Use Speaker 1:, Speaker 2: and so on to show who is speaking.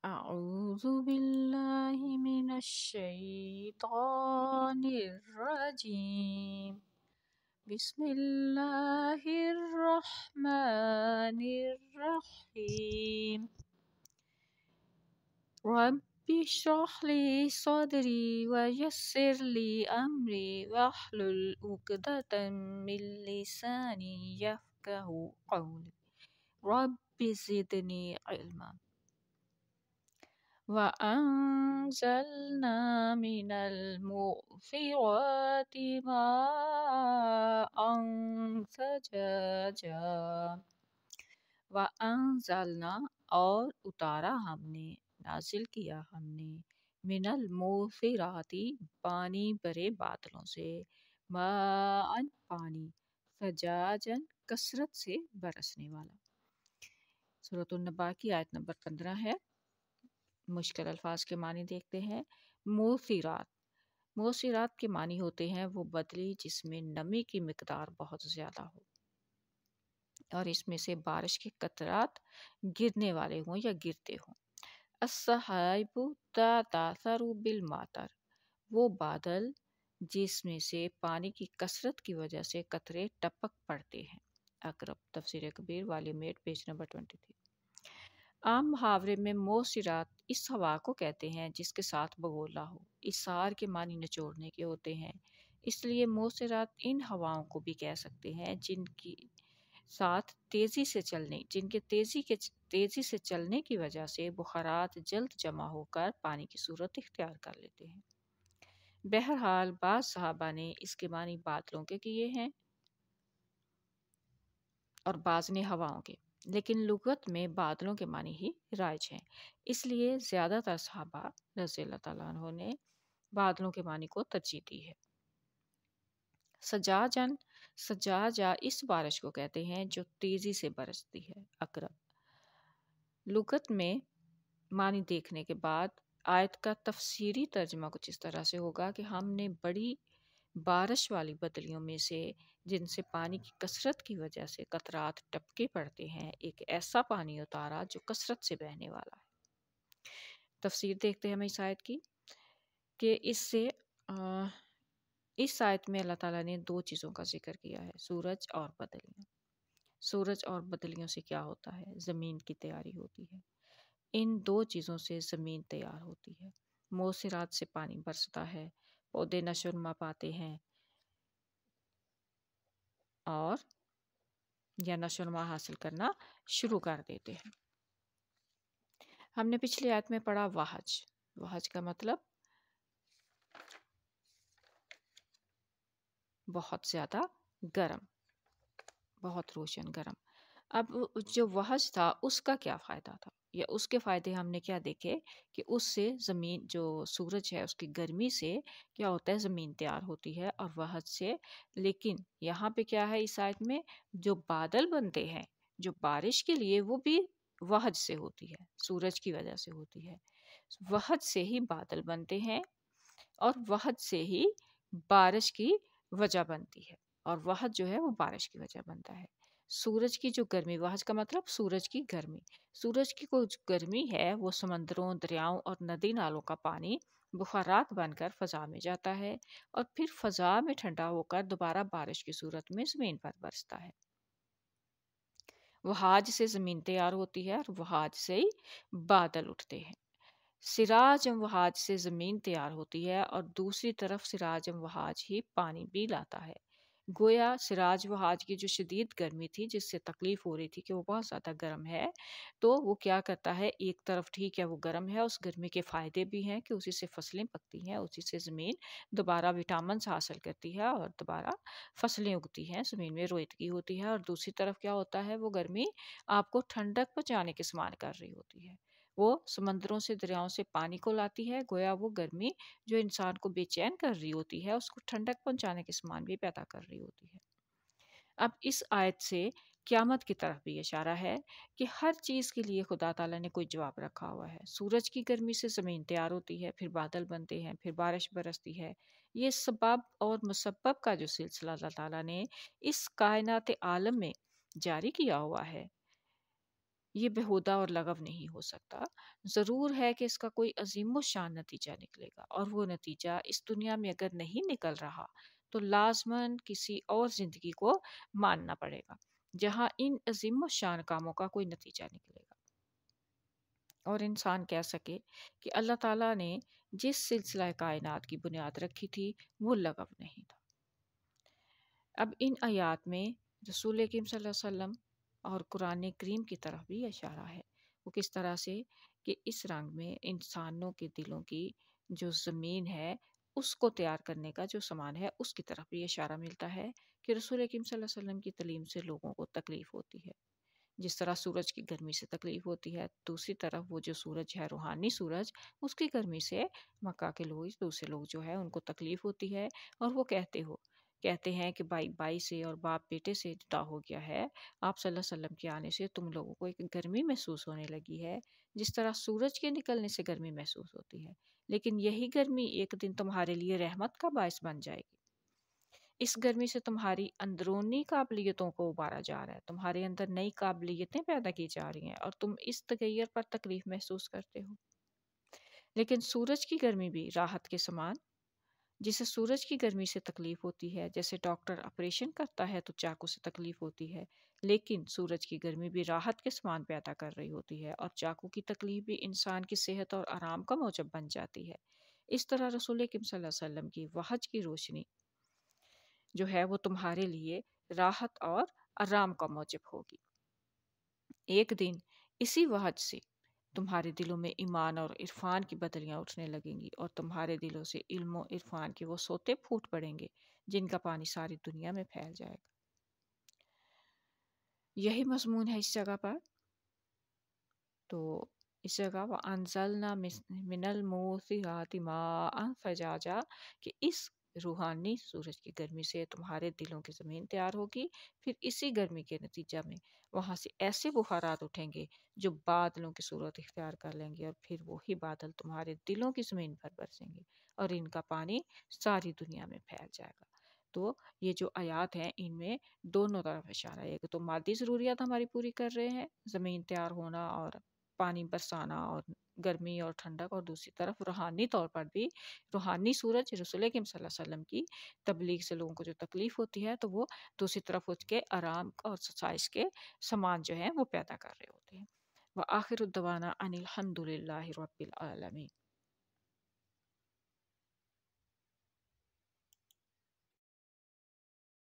Speaker 1: أعوذ بالله من الشيطان الرجيم. بسم الله الرحمن الرحيم. رب اشرح لي صدري ويسر لي أمري واحلل عقدة من لساني يفقه قولي. رب زدني علما. وأنزلنا من المعصرات ماء ثجاجا. وأنزلنا और उतारा हमने, नाजिल किया हमने, मिनल मुसिराती पानी भरे बादलों से, माअन पानी, सजाजन कसरत से बरसने वाला। सूरह नबा की आयत नंबर 15 है। मुश्किल अल्फाज के मानी देखते हैं। मोसिरात, मोसिरात के मानी होते हैं वो बदली जिसमें नमी की मिकदार बहुत ज़्यादा हो और इसमें से बारिश के कतरात गिरने वाले हों या गिरते हों। अस्सहाइबु तातासरु बिल मातर, वो बादल जिसमें से पानी की कसरत की वजह से कतरे टपक पड़ते हैं। अकरब तफसीर कबीर वॉल्यूम 8 पेज नंबर 23। आम मुहावरे में मोसिरात इस हवा को कहते हैं जिसके साथ बगोला हो। इसार के मानी निचोड़ने के होते हैं, इसलिए मोसिरात इन हवाओं को भी कह सकते हैं जिनकी साथ तेजी से चलने की वजह से बुखारात जल्द जमा होकर पानी की सूरत इख्तियार कर लेते हैं। बहरहाल बाज़ सहाबा ने इसके मानी बादलों के किए हैं और बाज़ ने हवाओं के, लेकिन लुगत में बादलों के मानी ही राइज हैं, इसलिए ज़्यादातर सहाबा रज़ियल्लाहु ताला अन्हु ने बादलों के मानी को तरजीह दी है। सजाजन, सजाजा इस बारिश को कहते हैं जो तेज़ी से बरसती है। अकरब लुगत में मानी देखने के बाद आयत का तफसीरी तर्जमा कुछ इस तरह से होगा कि हमने बड़ी बारिश वाली बदलियों में से जिनसे पानी की कसरत की वजह से कतरात टपके पड़ते हैं, एक ऐसा पानी उतारा जो कसरत से बहने वाला है। तफसीर देखते हैं हम इस आयत की कि इस आयत में अल्लाह ताला ने दो चीज़ों का जिक्र किया है, सूरज और बदलियाँ। सूरज और बदलियों से क्या होता है? ज़मीन की तैयारी होती है। इन दो चीज़ों से ज़मीन तैयार होती है। मोसिरात से पानी बरसता है, पौधे नशोनुमा पाते हैं और या नशोनुमा हासिल करना शुरू कर देते हैं। हमने पिछली आयत में पढ़ा वहज। वहज का मतलब बहुत ज़्यादा गर्म, बहुत रोशन गर्म। अब जो वहज था उसका क्या फ़ायदा था या उसके फ़ायदे हमने क्या देखे कि उससे ज़मीन, जो सूरज है उसकी गर्मी से क्या होता है, ज़मीन तैयार होती है और वहज से। लेकिन यहाँ पे क्या है, इस आयत में जो बादल बनते हैं जो बारिश के लिए, वो भी वहज से होती है, सूरज की वजह से होती है। वहज से ही बादल बनते हैं और वहज से ही बारिश की वजह बनती है और वहज जो है वो बारिश की वजह बनता है। सूरज की जो गर्मी, वहज का मतलब सूरज की गर्मी, सूरज की कुछ गर्मी है वो समंदरों, दरियाओं और नदी नालों का पानी बुखारात बनकर फ़ज़ा में जाता है और फिर फ़ज़ा में ठंडा होकर दोबारा बारिश की सूरत में ज़मीन पर बरसता है। वहाज से ज़मीन तैयार होती है और वहाज से ही बादल उठते हैं। सिराज वहाज से ज़मीन तैयार होती है और दूसरी तरफ सिराज वहाज ही पानी भी लाता है। गोया सिराज वहाज की जो शदीद गर्मी थी जिससे तकलीफ़ हो रही थी कि वो बहुत ज़्यादा गर्म है, तो वो क्या करता है, एक तरफ ठीक है वो गर्म है, उस गर्मी के फ़ायदे भी हैं कि उसी से फसलें पकती हैं, उसी से ज़मीन दोबारा विटामिन हासिल करती है और दोबारा फसलें उगती हैं, ज़मीन में रोईदगी होती है। और दूसरी तरफ क्या होता है, वो गर्मी आपको ठंडक पहुँचाने के समान कर रही होती है, वो समंदरों से, दरियाओं से पानी को लाती है। गोया वो गर्मी जो इंसान को बेचैन कर रही होती है उसको ठंडक पहुंचाने के समान भी पैदा कर रही होती है। अब इस आयत से क़यामत की तरफ भी इशारा है कि हर चीज़ के लिए खुदा ताला ने कोई जवाब रखा हुआ है। सूरज की गर्मी से ज़मीन तैयार होती है, फिर बादल बनते हैं, फिर बारिश बरसती है। ये सबब और मुसब्बब का जो सिलसिला अल्लाह ताला ने इस कायनात आलम में जारी किया हुआ है, یہ بہودہ اور لغو نہیں ہو سکتا۔ ضرور ہے کہ اس کا کوئی عظیم و شان نتیجہ نکلے گا، اور وہ نتیجہ اس دنیا میں اگر نہیں نکل رہا تو لازماً کسی اور زندگی کو ماننا پڑے گا جہاں ان عظیم و شان کاموں کا کوئی نتیجہ نکلے گا، اور انسان کہہ سکے کہ اللہ تعالیٰ نے جس سلسلہ کائنات کی بنیاد رکھی تھی وہ لغو نہیں تھا۔ اب ان آیات میں رسول کریم صلی اللہ علیہ وسلم اور قرآن کریم کی طرف بھی اشارہ ہے، وہ کس طرح سے کہ اس رنگ میں انسانوں کے دلوں کی جو زمین ہے اس کو تیار کرنے کا جو سامان ہے اس کی طرف بھی اشارہ ملتا ہے کہ رسول کریم صلی اللہ علیہ وسلم کی تعلیم سے لوگوں کو تکلیف ہوتی ہے، جس طرح سورج کی گرمی سے تکلیف ہوتی ہے، دوسری طرف وہ جو سورج ہے روحانی سورج، اس کی گرمی سے مکہ کے لوگ دوسرے لوگ جو ہے ان کو تکلیف ہوتی ہے، اور وہ کہتے ہیں کہ بھائی بھائی سے اور باپ بیٹے سے جدا ہو گیا ہے، آپ صلی اللہ علیہ وسلم کے آنے سے تم لوگوں کو ایک گرمی محسوس ہونے لگی ہے، جس طرح سورج کے نکلنے سے گرمی محسوس ہوتی ہے، لیکن یہی گرمی ایک دن تمہارے لیے رحمت کا باعث بن جائے گی۔ اس گرمی سے تمہاری اندرونی قابلیتوں کو ابارا جا رہا ہے، تمہارے اندر نئی قابلیتیں پیدا کی جا رہی ہیں، اور تم اس تغیر پر تکلیف محسوس کرتے ہو۔ لیکن سورج کی گرمی بھی راحت کے سامان، جسے سورج کی گرمی سے تکلیف ہوتی ہے، جیسے ڈاکٹر آپریشن کرتا ہے تو چاقو سے تکلیف ہوتی ہے، لیکن سورج کی گرمی بھی راحت کے سامان پیدا کر رہی ہوتی ہے، اور چاقو کی تکلیف بھی انسان کی صحت اور آرام کا موجب بن جاتی ہے۔ اس طرح رسول کریم صلی اللہ علیہ وسلم کی وحج کی روشنی جو ہے وہ تمہارے لیے راحت اور آرام کا موجب ہوگی۔ ایک دن اسی وحج سے تمہارے دلوں میں ایمان اور عرفان کی بدلیاں اٹھنے لگیں گی، اور تمہارے دلوں سے علم و عرفان کے وہ سوتے پھوٹ پڑیں گے جن کا پانی ساری دنیا میں پھیل جائے گا۔ یہی مضمون ہے اس جگہ پر۔ تو اس جگہ وَأَنزَلْنَا مِنَ الْمُعْصِرَاتِ مَاءً ثَجَاجًا کہ اس روحانی سورج کی گرمی سے تمہارے دلوں کی زمین تیار ہوگی، پھر اسی گرمی کے نتیجہ میں وہاں سے ایسے بخارات اٹھیں گے جو بادلوں کی صورت اختیار کر لیں گے، اور پھر وہی بادل تمہارے دلوں کی زمین پر برسیں گے، اور ان کا پانی ساری دنیا میں پھیل جائے گا۔ تو یہ جو آیات ہیں ان میں دونوں طرف اشارہ ہے، ایک تو مادی ضروریات ہماری پوری کر رہے ہیں، زمین تیار ہونا اور پانی برسانا اور گرمی اور ٹھنڈک، اور دوسری طرف روحانی طور پر بھی روحانی سورج رسول کریم صلی اللہ علیہ وسلم کی تبلیغ سے لوگوں کو جو تکلیف ہوتی ہے تو وہ دوسری طرف اس کے آرام اور سائز کے سامان جو ہیں وہ پیدا کر رہے ہوتے ہیں۔ وآخر الدعوانا ان الحمد للہ رب العالمین۔